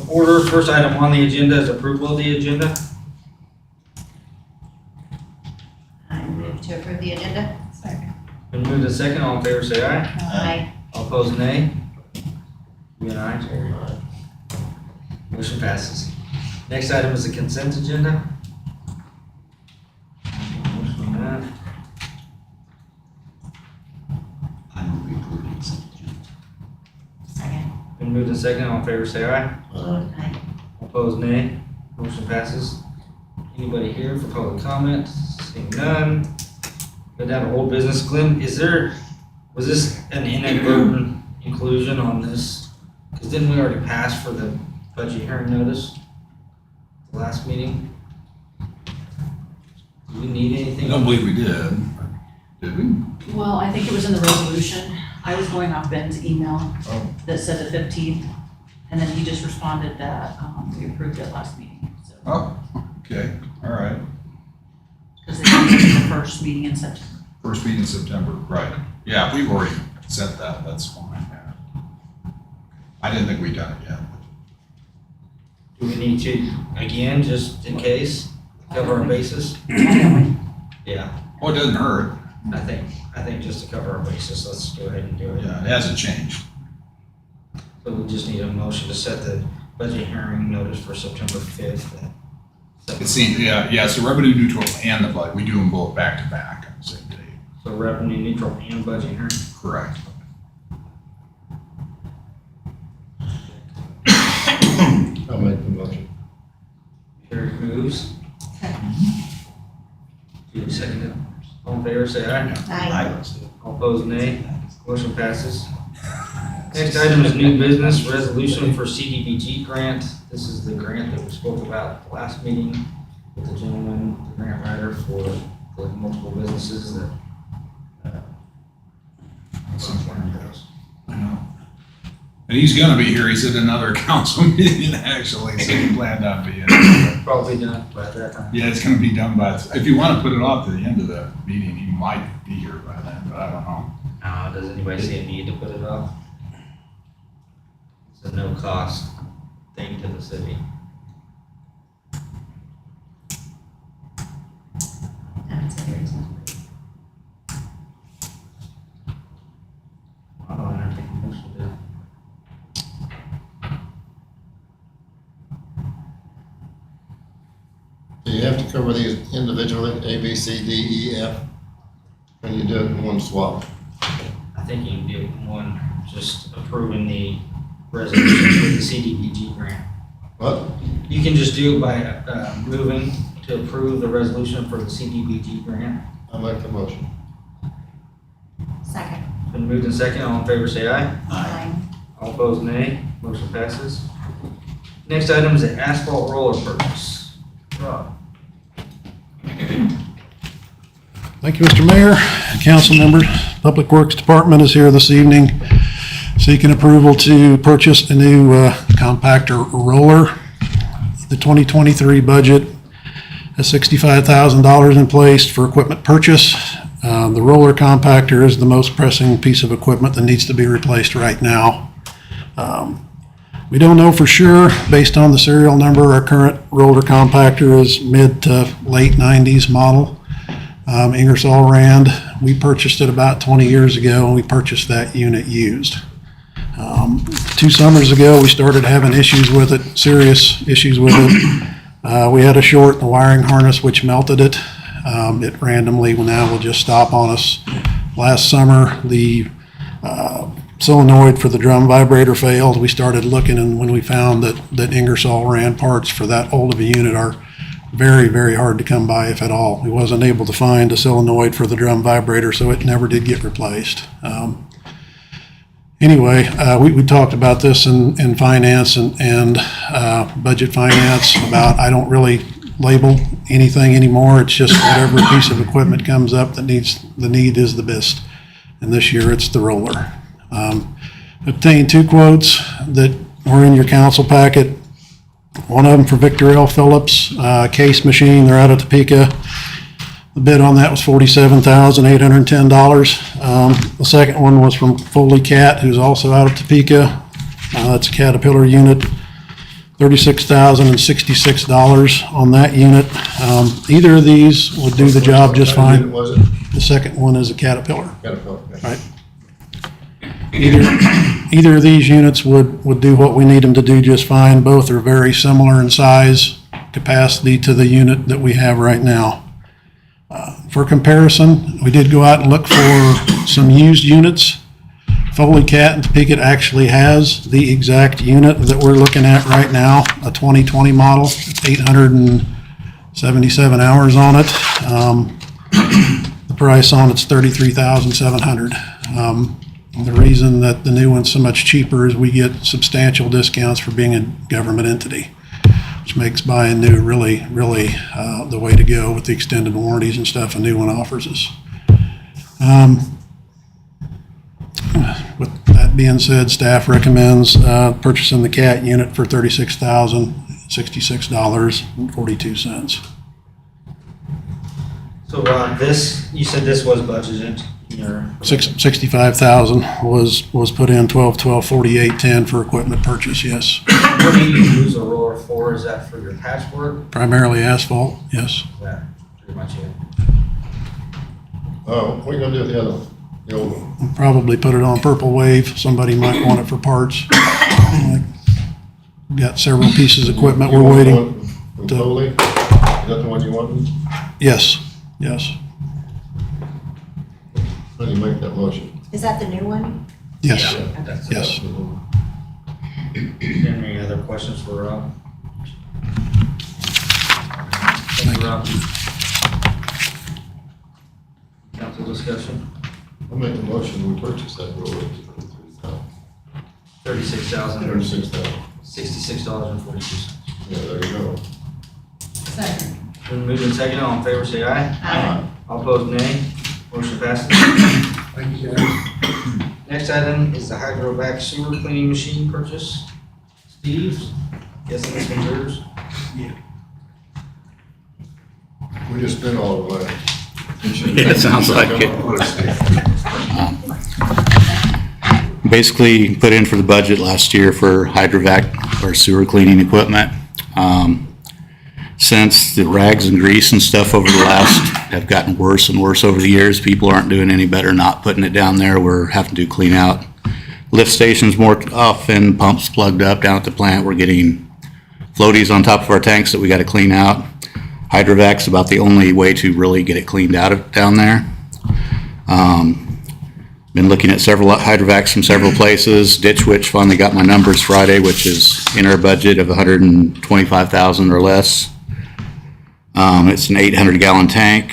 order. First item on the agenda is approval of the agenda. I move to approve the agenda. Second. Been moved to second, all in favor say aye. Aye. All opposed nay. You and I, Jerry. Motion passes. Next item is the consent agenda. Motion on that. I move we approve the consent agenda. Second. Been moved to second, all in favor say aye. Aye. All opposed nay. Motion passes. Anybody here for public comment? Seeing none. Go down to old business. Glenn, was this an inadvertent inclusion on this? Because didn't we already pass for the budget hearing notice? The last meeting? Do we need I anything? don't believe we did. Did we? Well, I think it was in the resolution. I was going off Ben's email Oh. that said the 15th, and then he just responded that we approved it last meeting. So, Oh, okay, all right. because it was the first meeting in September. First meeting in September, right. Yeah, we've already set that, that's fine. Yeah. I didn't think we'd done it yet. Do we need to, again, just in case, cover our bases? Yeah, Oh, it doesn't hurt. I think just to cover our bases, let's go ahead and do it. Yeah, it hasn't changed. So we just need a motion to set the budget hearing notice for September 5th. It seems, yeah, so revenue neutral and the budget, we do them both back to back on the same day. So revenue neutral and budget hearing. Correct. I'll make the motion. Carrie moves. Judy seconded. All in favor, say aye. Aye. All opposed, nay. Motion passes. Next item is new business, resolution for CDBG grant. This is the grant that we spoke about at the last meeting with the gentleman, the grant writer for the multiple businesses that. I know. And he's gonna be here, he's at another council meeting actually, so he planned on being here. Probably done by that time. Yeah, it's gonna be done by, if you wanna put it off to the end of the meeting, he might be here by then, but I don't know. Does anybody see a need to put it off? It's a no-cost thing to the city. I don't entertain a motion to. Do you have to cover these individually, A, B, C, D, E, F? Can you do it in one swap? I think you can do one, just approving the resolution for the CDBG grant. What? You can just do it by moving to approve the resolution for the CDBG grant. I'll make the motion. Second. Been moved in second, all in favor say aye. Aye. All opposed nay. Motion passes. Next item is the asphalt roller purchase. Rob. Thank you, Mr. Mayor, council members. Public Works Department is here this evening seeking approval to purchase a new compactor roller. The 2023 budget has $65,000 in place for equipment purchase. The roller compactor is the most pressing piece of equipment that needs to be replaced right now. We don't know for sure, based on the serial number, our current roller compactor is mid to late 90s model. Ingersoll Rand, we purchased it about 20 years ago, and we purchased that unit used. 2 summers ago, we started having issues with it, serious issues with it. We had a short in the wiring harness, which melted it. It randomly now will just stop on us. Last summer, the solenoid for the drum vibrator failed. We started looking, and when we found that Ingersoll Rand parts for that old of a unit are very, very hard to come by, if at all. We wasn't able to find a solenoid for the drum vibrator, so it never did get replaced. Anyway, we talked about this in finance and budget finance about, I don't really label anything anymore. It's just whatever piece of equipment comes up that the need is the best. And this year it's the roller. Obtained 2 quotes that were in your council packet. One of them for Victor L. Phillips, case machine. They're out of Topeka. The bid on that was $47,810. The second one was from Foley Cat, who's also out of Topeka. That's a Caterpillar unit. $36,066 on that unit. Either of these would do the job just What unit fine. was it? The second one is a Caterpillar. Caterpillar. Right. Either of these units would do what we need them to do just fine. Both are very similar in size, capacity to the unit that we have right now. For comparison, we did go out and look for some used units. Foley Cat in Topeka actually has the exact unit that we're looking at right now, a 2020 model, It's 877 hours on it. The price on it's $33,700. The reason that the new one's so much cheaper is we get substantial discounts for being a government entity, which makes buying new really the way to go with the extended warranties and stuff a new one offers us. With that being said, staff recommends purchasing the CAT unit for $36,066.42. So this, you said this was budgeted in your. 65,000 was put in 12/12/48/10 for equipment purchase, yes. What do you use a roller for? Is that for your patchwork? Primarily asphalt, yes. Is that pretty much it? Oh, what are you gonna do with the other one? The old one? We'll probably put it on Purple Wave. Somebody might want it for parts. Got several pieces of equipment we're You want waiting. one From Foley? Is that the one you want? Yes, yes, How do you make that motion? Is that the new one? yes, Yeah, that's it. yes. Any other questions for Rob? Thank you, Rob. Council discussion, I'll make the motion, we purchase that roller. $36,066.42. $36,000. Yeah, there you go. Second. Been moved and seconded, all in favor say aye. Aye. All opposed nay. Motion passes. Thank you, guys. Next item is the hydrovac sewer cleaning machine purchase. Steve, guessing this one's yours? We just spent all the money. Yeah, it sounds like it. Basically, put in for the budget last year for hydrovac or sewer cleaning equipment. Since the rags and grease and stuff over the last have gotten worse and worse over the years, people aren't doing any better not putting it down there. We're having to do clean out lift stations more often, pumps plugged up down at the plant. We're getting floaties on top of our tanks that we got to clean out. Hydrovac's about the only way to really get it cleaned out of down there. Been looking at several hydrovacs from several places. Ditch Witch finally got my numbers Friday, which is in our budget of 125,000 or less. It's an 800-gallon tank.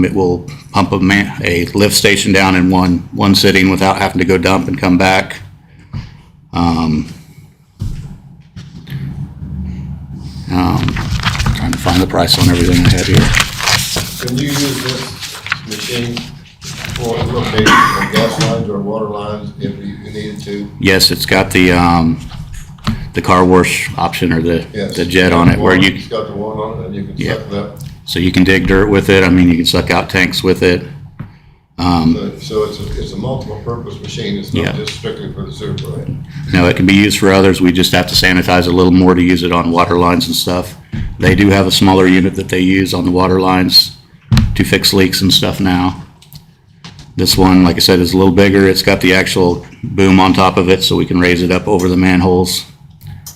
It will pump a lift station down in one sitting without having to go dump and come back. Trying to find the price on everything I have here. Can you use this machine for locating gas lines or water lines if you needed to? Yes, it's got the car wash option or the Yes. jet on it where It's got the one on it and you can Yeah. suck that. so you can dig dirt with it. I mean, you can suck out tanks with it. So it's a multiple purpose machine. It's Yeah. not just strictly for the sewer plant. No, it can be used for others. We just have to sanitize a little more to use it on water lines and stuff. They do have a smaller unit that they use on the water lines to fix leaks and stuff now. This one, like I said, is a little bigger. It's got the actual boom on top of it so we can raise it up over the manholes,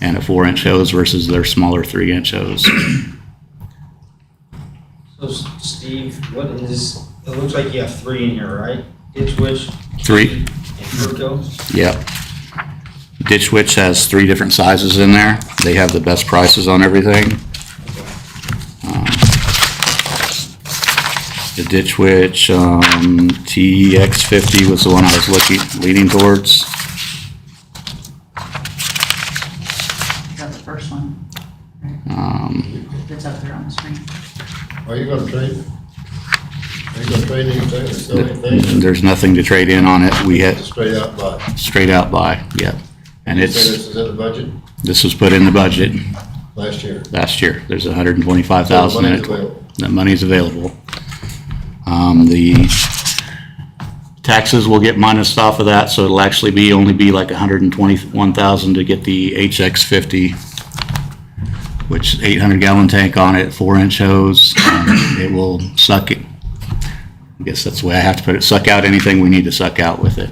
and a 4-inch hose versus their smaller 3-inch hose. So Steve, what is, it looks like you have three in here, right? Ditch Witch, 3, and Turco. yep. Ditch Witch has 3 different sizes in there. They have the best prices on everything. The Ditch Witch TX50 was the one I was leaning towards. Got the first one. That's up there on the screen. Are you gonna trade? Are you gonna trade anything or sell anything? There's nothing to trade in on it. We had Just straight out buy. straight out buy, yep. And You say it's, this is in the budget this was put in the budget last year. last year. There's 125,000 in Money's it. available. That money's available. The taxes will get minused off of that, so it'll actually only be like 121,000 to get the HX50 which 800-gallon tank on it, 4-inch hose. It will suck it. I guess that's the way I have to put it, suck out anything we need to suck out with it.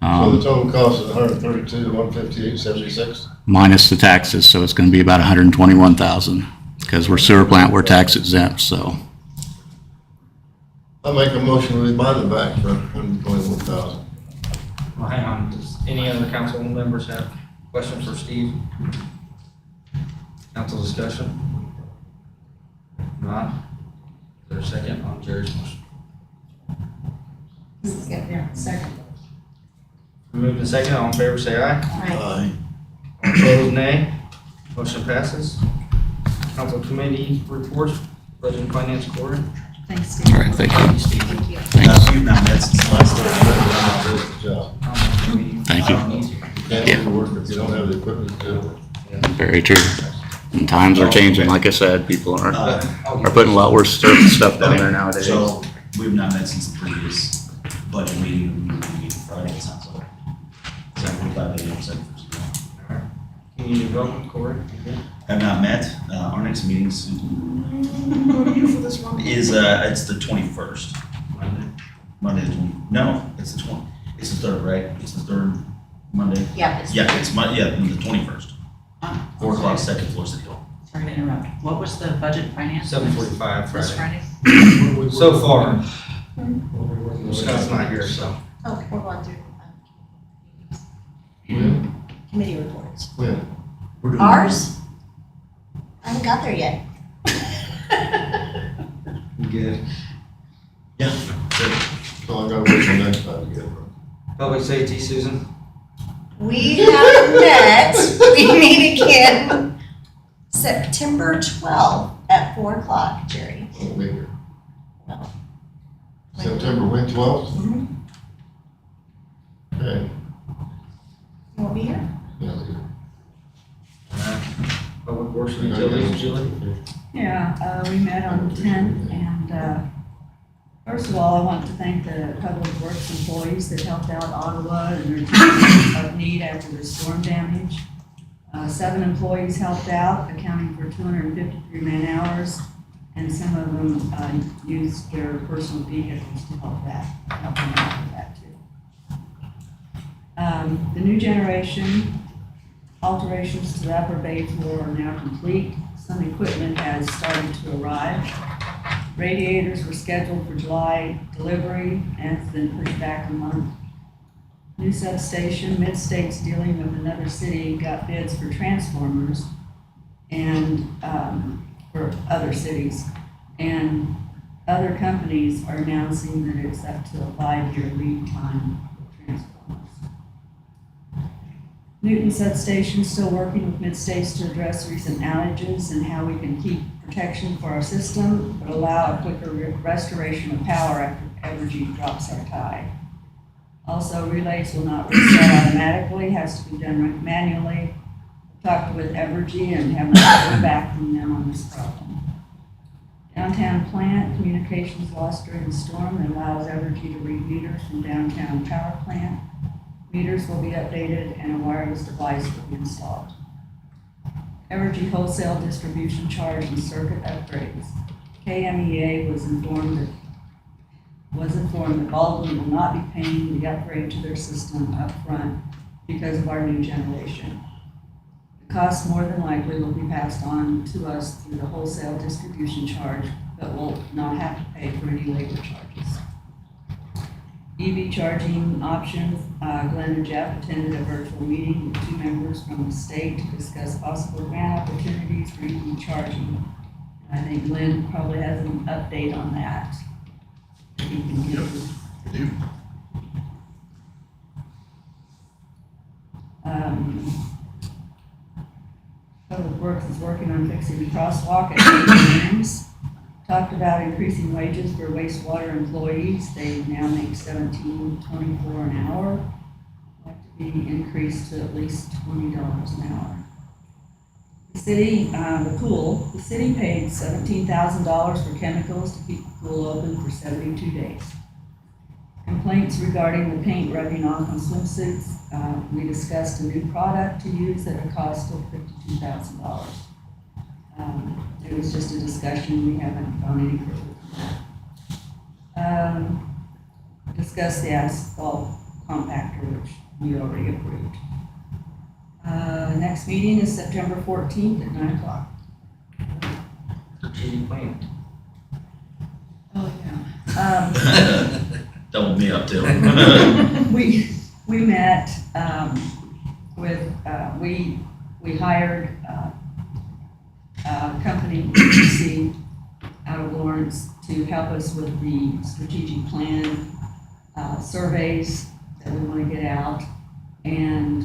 So the total cost is 132, 158.76. Minus the taxes, so it's gonna be about 121,000, because we're sewer plant, we're tax exempt, so. I make a motion we buy them back for 121,000. Well, hang on, does any other council members have questions for Steve? Council discussion? If not, is there a second on Jerry's motion? Yeah, second. Moved and second, all in favor say aye. Aye. All opposed, nay. Motion passes. Council committee reports, budget and finance quarter. Thanks, Steve. All right, thank you. Steve. Thank you. Thanks. You've not met since last Thursday. Good job. Thank you. You can't do the work if you don't have the equipment to do it. Very true. And times are changing, like I said, people are Uh, putting a lot worse stuff down there nowadays. So, we've not met since the previous budget meeting, we meeting Friday, it sounds like. 7:45 a.m., 7:00. Community development, Corey? Have not met, our next meeting is, it's the 21st, Monday the 20, no, it's the 20, it's the 3rd, right? It's the 3rd Monday? Yeah, it's. Yeah, it's the 21st, Oh, 4 o'clock, second floor, City Hall. Sorry to interrupt. What was the budget and finance? 7:45 This Friday. Friday? So far. Scott's not here, so. Oh, we're going through When? committee reports. When? We're doing- Ours? I haven't got there yet. Good. Yeah. So I gotta wait till next time to get it. Public safety, Susan? We have met, we meet again September 12th at 4 o'clock, Jerry. I'll be here. No. September when, 12th? Mhm. Okay. You won't be here? Yeah, Public works and utilities, Julie? Yeah, we met on the 10th, and first of all, I want to thank the Public Works employees that helped out Ottawa in their time of need after the storm damage. 7 employees helped out, accounting for 253 man-hours, and some of them used their personal vehicles to help them out with that too. The new generation alterations to the upper bay floor are now complete. Some equipment has started to arrive. Radiators were scheduled for July delivery and has been pushed back a month. New substation, Mid-State's dealing with another city, got bids for transformers and for other cities. And other companies are announcing that it's up to a 5-year lead time for transformers. Newton Substation still working with Mid-States to address recent outages and how we can keep protection for our system, but allow a quicker restoration of power after Evergy drops our tie. Also, relays will not reset automatically, has to be done manually. Talked with Evergy and have not heard back from them on this problem. Downtown plant, communications lost during the storm that allows Evergy to read meters from downtown power plant. Meters will be updated and a wireless device will be installed. Evergy wholesale distribution charge and circuit upgrades. KMEA was informed that Baldwin will not be paying the upgrade to their system up front because of our new generation. The cost more than likely will be passed on to us through the wholesale distribution charge, but will not have to pay for any labor charges. EV charging options, Glenn and Jeff attended a virtual meeting with 2 members from the state to discuss possible grant opportunities for EV charging. I think Glenn probably has an update on that. He can give you. Public Works is working on fixing the crosswalk at Williams. Talked about increasing wages for wastewater employees. They now make $17.24 an hour. Like to be increased to at least $20 an hour. The city, the city paid $17,000 for chemicals to keep the pool open for 72 days. Complaints regarding the paint rubbing off on swimsuits. We discussed a new product to use at a cost of $52,000. It was just a discussion, we haven't gone any further than that. Discuss the asphalt compactor, which we already approved. Next meeting is September 14th at 9 o'clock. Strategic plan. Oh, yeah. Double me up, too. We met, we hired, a company, EPC, out of Lawrence to help us with the strategic plan, surveys that we want to get out. And,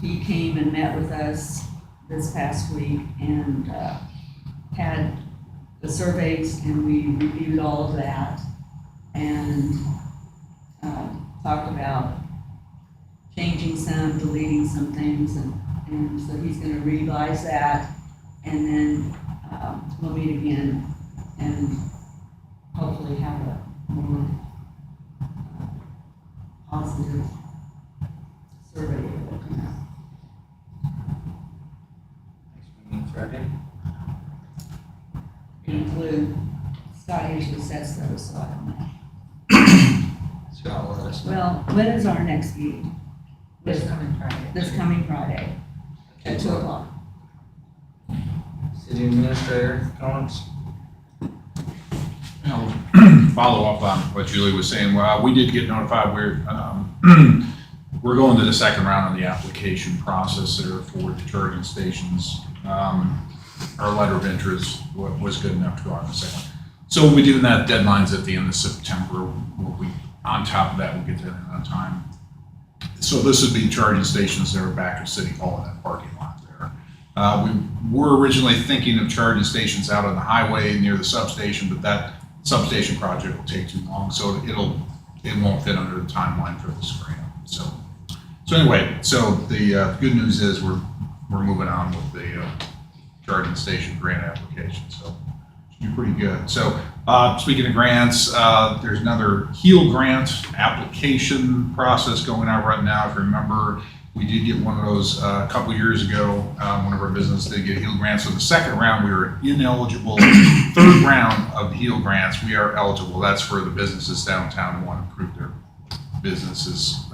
he came and met with us this past week and, had the surveys, and we reviewed all of that and, talked about changing some, deleting some things, and so he's gonna revise that, and then, we'll meet again and hopefully have a more positive survey that will come out. Friday. Include, Scott usually sets those, so I don't know. Scott, let us know. Well, when is our next meeting? This coming Friday. This coming Friday at 2 o'clock. City administrator comments? Follow up on what Julie was saying. Well, we did get notified, we're going to the second round of the application process there for the charging stations. Our letter of interest was good enough to go on the second. So we'll be doing that, deadlines at the end of September. We'll be on top of that, we'll get that in on time. So this would be charging stations that are back at City Hall in that parking lot there. We were originally thinking of charging stations out on the highway near the substation, but that substation project will take too long, so it won't fit under the timeline for this grant. So anyway, so the good news is we're moving on with the charging station grant application, so should be pretty good. So speaking of grants, there's another HEAL grant application process going out right now. If you remember, we did get one of those a couple years ago. One of our businesses did get HEAL grants. So the second round, we were ineligible. Third round of the HEAL grants, we are eligible. That's for the businesses downtown who want to improve their businesses.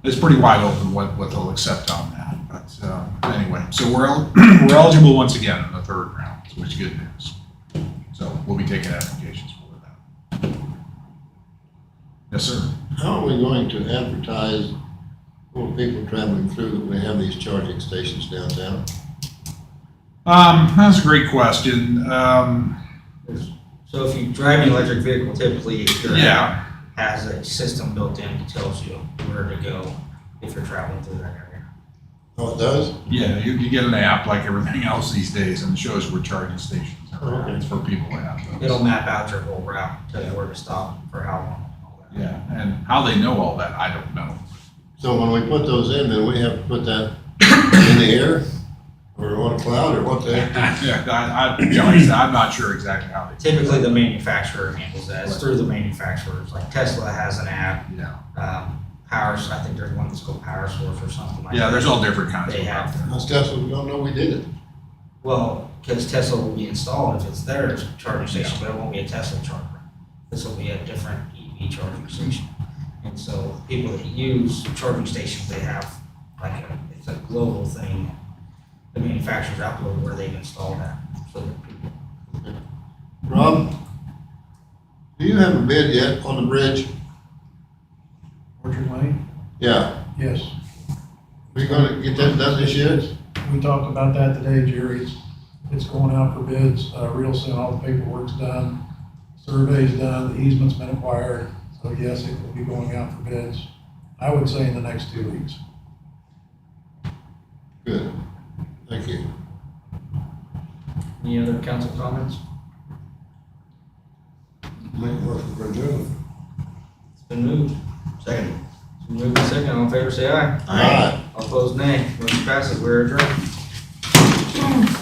It's pretty wide open what they'll accept on that. But anyway, so we're eligible once again in the third round, which is good news. So we'll be taking applications for that. Yes, sir. How are we going to advertise for people traveling through that we have these charging stations downtown? That's a great question. So if you drive an electric vehicle, typically your Yeah. app has a system built in that tells you where to go if you're traveling through that area. Oh, it does? Yeah, you get an app like everything else these days, and it shows where charging stations are. Okay. It's for people to have those. It'll map out your whole route, tell you where to stop, for how long, and all that. Yeah, and how they know all that, I don't know. So when we put those in, then we have to put that in the air or on a cloud or what the? Yeah, like I said, I'm not sure exactly how they. Typically, the manufacturer handles that. It's through the manufacturers. Like Tesla has an app. Yeah, Powers, I think there's one that's called Power Source or something like that. yeah, there's all different kinds They of. have. Most Tesla, we don't know we did it. Well, because Tesla will be installed if it's their charging station, but it won't be a Tesla charger. This will be a different EV charging station. And so people that use charging stations, they have it's a global thing. The manufacturers upload where they've installed that. So that people, Rob, do you have a bid yet on the bridge? Orchard Lane? Yeah. Yes. We gonna get that done this year? We talked about that today, Jerry. It's going out for bids, real soon. All the paperwork's done, survey's done, the easement's been acquired. So yes, it will be going out for bids. I would say in the next 2 weeks. Good. Thank you. any other council comments? Make a motion for adjournment. It's been moved. Second. It's been moved and second. All in favor, say aye. Aye. All opposed, nay. Motion passes. We're adjourned.